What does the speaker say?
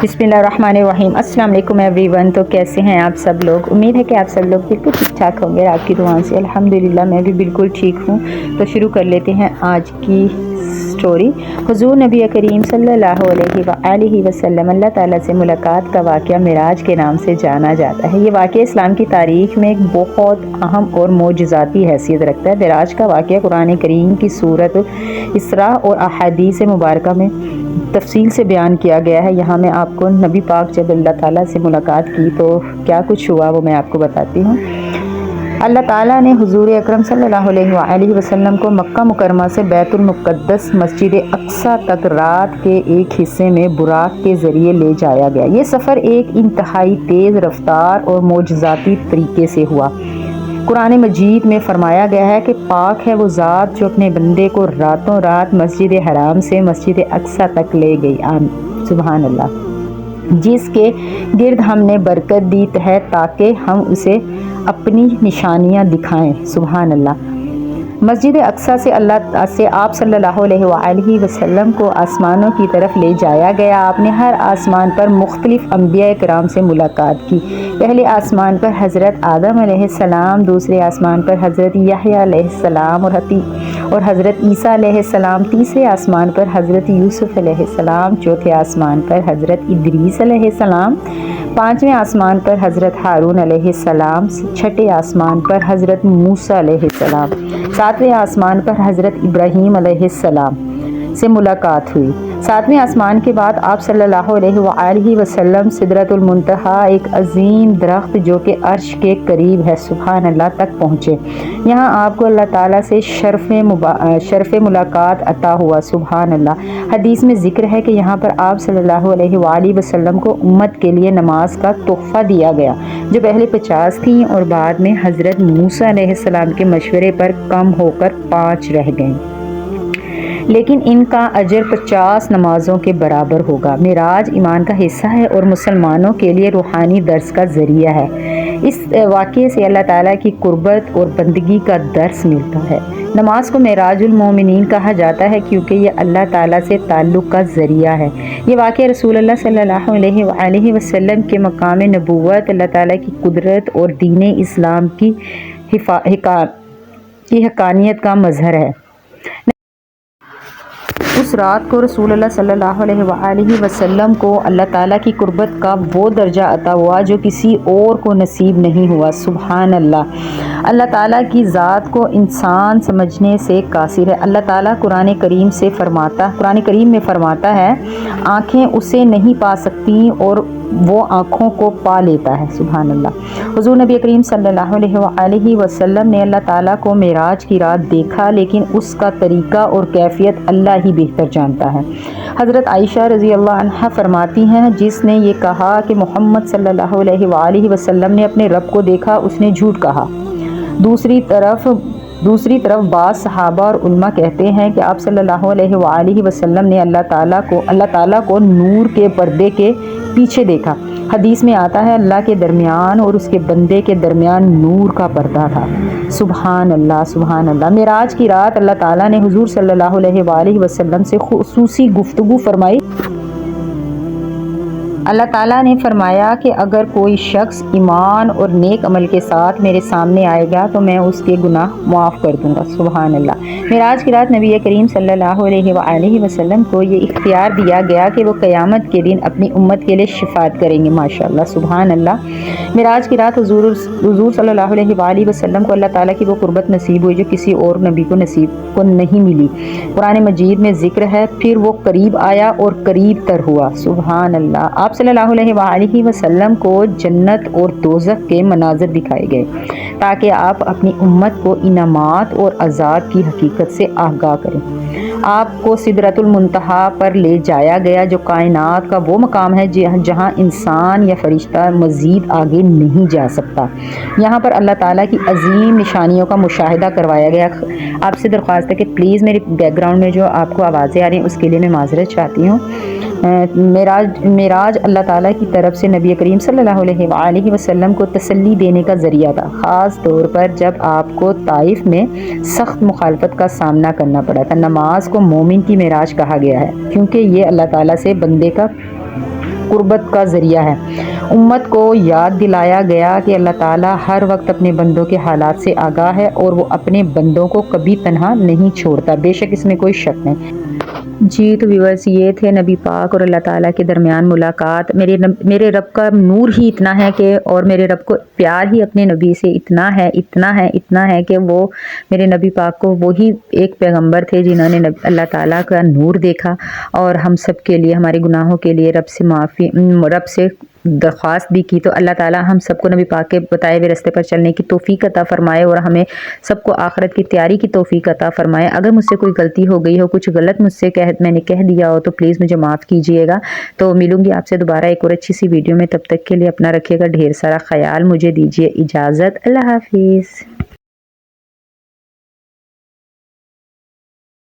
बिस्मिल्लाहिर्रहमानिर्रहीम। अस्सलाम वालेकुम एवरीवन। तो कैसे हैं आप सब लोग? उम्मीद है कि आप सब लोग बिल्कुल ठीक ठाक होंगे आपकी दुआओं से। अल्हम्दुलिल्लाह मैं भी बिल्कुल ठीक हूँ। तो शुरू कर लेते हैं आज की स्टोरी। हुज़ूर नबी करीम सल्लल्लाहु अलैहि वसल्लम अल्लाह ताला से मुलाकात का वाक़या मिराज के नाम से जाना जाता है। ये वाक़या इस्लाम की तारीख़ में एक बहुत अहम और मोजज़ाती हैसियत रखता है। मिराज का वाक़या कुरान करीम की सूरत इसरा और अहादीस मुबारका में तफसील से बयान किया गया है। यहाँ मैं आपको नबी पाक जब अल्लाह ताला से मुलाकात की तो क्या कुछ हुआ वो मैं आपको बताती हूँ। अल्लाह ताला ने हुजूर अकरम सल्लल्लाहु अलैहि वसल्लम को मक्का मुकरमा से बैतुल मुक़द्दस मस्जिद अक्सा तक रात के एक हिस्से में बुराक के ज़रिए ले जाया गया। ये सफ़र एक इंतहाई तेज़ रफ्तार और मोजज़ाती तरीके से हुआ। कुरान मजीद में फरमाया गया है कि पाक है वो ज़ात जो अपने बंदे को रातों रात मस्जिद हराम से मस्जिद अक्सा तक ले गई। सुभान अल्लाह। जिसके गिर्द हमने बरकत दी है ताकि हम उसे अपनी निशानियां दिखाएं। सुभान अल्लाह। मस्जिद अक्सा से आप सल्लल्लाहु अलैहि वसल्लम को आसमानों की तरफ ले जाया गया। आपने हर आसमान पर मुख्तलिफ अंबिया कराम से मुलाकात की। पहले आसमान पर हज़रत आदम अलैहिस्सलाम, दूसरे आसमान पर हज़रत यहया अलैहिस्सलाम और हज़रत ईसा अलैहिस्सलाम, तीसरे आसमान पर हज़रत यूसुफ अलैहिस्सलाम, चौथे आसमान पर हज़रत इदरीस अलैहिस्सलाम, पाँचवें आसमान पर हज़रत हारून अलैहिस्सलाम, छठे आसमान पर हज़रत मूसा अलैहिस्सलाम, सातवें आसमान पर हज़रत इब्राहीम अलैहिस्सलाम से मुलाकात हुई। सातवें आसमान के बाद आप सल्लल्लाहु अलैहि वसल्लम सिदरतुल मुंतहा, एक अजीम दरख्त जो कि अर्श के करीब है, सुभान अल्लाह, तक पहुँचे। यहाँ आपको अल्लाह ताला से शर्फ़ मुलाकात अता हुआ। सुभान अल्लाह। हदीस में ज़िक्र है कि यहाँ पर आप सल्लल्लाहु अलैहि वसल्लम को उम्मत के लिए नमाज का तोहफ़ा दिया गया, जो पहले 50 थी और बाद में हज़रत मूसा अलैहिस्सलाम के मशवरे पर कम होकर 5 रह गईं, लेकिन इनका अजर 50 नमाजों के बराबर होगा। मिराज ईमान का हिस्सा है और मुसलमानों के लिए रूहानी दर्स का ज़रिया है। इस वाक़ये से अल्लाह ताला की कुर्बत और बंदगी का दर्स मिलता है। नमाज को मिराजुल मोमिनीन कहा जाता है क्योंकि ये अल्लाह ताला से ताल्लुक़ का ज़रिया है। ये वाक़या रसूलुल्लाह सल्लल्लाहु अलैहि वसल्लम के मकाम नबूवत, अल्लाह ताला की कुदरत और दीन इस्लाम की हक़ानियत का मज़हर है। उस रात को रसूलुल्लाह सल्लल्लाहु अलैहि वसल्लम को अल्लाह ताला की कुर्बत का वो दर्जा अता हुआ जो किसी और को नसीब नहीं हुआ। सुभान अल्लाह। अल्लाह ताला की ज़ात को इंसान समझने से कासिर है। अल्लाह ताला कुरान करीम में फरमाता है, आँखें उसे नहीं पा सकती और वो आँखों को पा लेता है। सुभान अल्लाह। हुज़ूर नबी करीम सल्लल्लाहु अलैहि वसल्लम ने अल्लाह ताला को मेराज की रात देखा, लेकिन उसका तरीक़ा और कैफियत अल्लाह ही बेहतर जानता है। हज़रत आयशा रज़ी अल्लाह अन्हा फरमाती हैं, जिसने ये कहा कि मोहम्मद सल्लल्लाहु अलैहि वसल्लम ने अपने रब को देखा, उसने झूठ कहा। दूसरी तरफ बाज़ सहाबा और उलमा कहते हैं कि आप सल्लल्लाहु अलैहि वसल्लम ने अल्लाह ताला को नूर के पर्दे के पीछे देखा। हदीस में आता है, अल्लाह के दरमियान और उसके बंदे के दरमियान नूर का पर्दा था। सुभान अल्लाह, सुभान अल्लाह। मिराज की रात अल्लाह ताला ने हुजूर सल्लल्लाहु अलैहि वसल्लम से खुसूसी गुफ्तगू फरमाई। अल्लाह ताला ने फरमाया कि अगर कोई शख्स ईमान और नेक अमल के साथ मेरे सामने आएगा तो मैं उसके गुनाह माफ़ कर दूंगा। सुभान अल्लाह। मिराज की रात नबी करीम सल्लल्लाहु अलैहि वसल्लम को ये इख्तियार दिया गया कि वो क़यामत के दिन अपनी उम्मत के लिए शिफात करेंगे। माशाअल्लाह, सुभान अल्लाह। मिराज की रात हुजूर सल्लल्लाहु अलैहि वसल्लम को अल्लाह ताला की वो कुर्बत नसीब हुई जो किसी और नबी को नहीं मिली। कुरान मजीद में ज़िक्र है, फिर वो करीब आया और करीब तर हुआ। सुभान अल्लाह। आप सल्लल्लाहु अलैहि वसल्लम को जन्नत और दोज़ख के मनाज़िर दिखाए गए ताकि आप अपनी उम्मत को इनामात और अज़ाब की हकीकत से आगाह करें। आपको सिदरतुल मुंतहा पर ले जाया गया, जो कायनात का वो मकाम है जहाँ इंसान या फरिश्ता मज़ीद आगे नहीं जा सकता। यहाँ पर अल्लाह ताला की अजीम निशानियों का मुशाहिदा करवाया गया। आपसे दरख्वास्त है कि प्लीज़ मेरे बैकग्राउंड में जो आपको आवाज़ें आ रही हैं उसके लिए मैं माज़रत चाहती हूँ। मेराज अल्लाह ताला की तरफ से नबी करीम सल्लल्लाहु अलैहि वसल्लम को तसल्ली देने का ज़रिया था, ख़ास तौर पर जब आपको ताइफ में सख्त मुखालफत का सामना करना पड़ा था। नमाज को मोमिन की मेराज कहा गया है क्योंकि ये अल्लाह ताला से बंदे का قربت کا ذریعہ ہے۔ امت کو یاد دلایا گیا کہ اللہ تعالیٰ ہر وقت اپنے بندوں کے حالات سے آگاہ ہے اور وہ اپنے بندوں کو کبھی تنہا نہیں چھوڑتا، بے شک اس میں کوئی شک نہیں۔ جی تو ویورز، یہ تھے نبی پاک اور اللہ تعالیٰ کے درمیان ملاقات۔ میرے رب کا نور ہی اتنا ہے کہ، اور میرے رب کو پیار ہی اپنے نبی سے اتنا ہے کہ وہ میرے نبی پاک کو وہی ایک پیغمبر تھے جنہوں نے اللہ تعالیٰ کا نور دیکھا، اور ہم سب کے لیے ہمارے گناہوں کے لیے رب سے درخواست بھی کی۔ تو اللہ تعالیٰ ہم سب کو نبی پاک کے بتائے ہوئے راستے پر چلنے کی توفیق عطا فرمائے، اور ہمیں سب کو آخرت کی تیاری کی توفیق عطا فرمائے۔ اگر مجھ سے کوئی غلطی ہو گئی ہو، کچھ غلط مجھ سے میں نے کہہ دیا ہو، تو پلیز مجھے معاف کیجیے گا۔ تو ملوں گی آپ سے دوبارہ ایک اور اچھی سی ویڈیو میں، تب تک کے لیے اپنا رکھیے گا ڈھیر سارا خیال، مجھے دیجیے اجازت، اللہ حافظ۔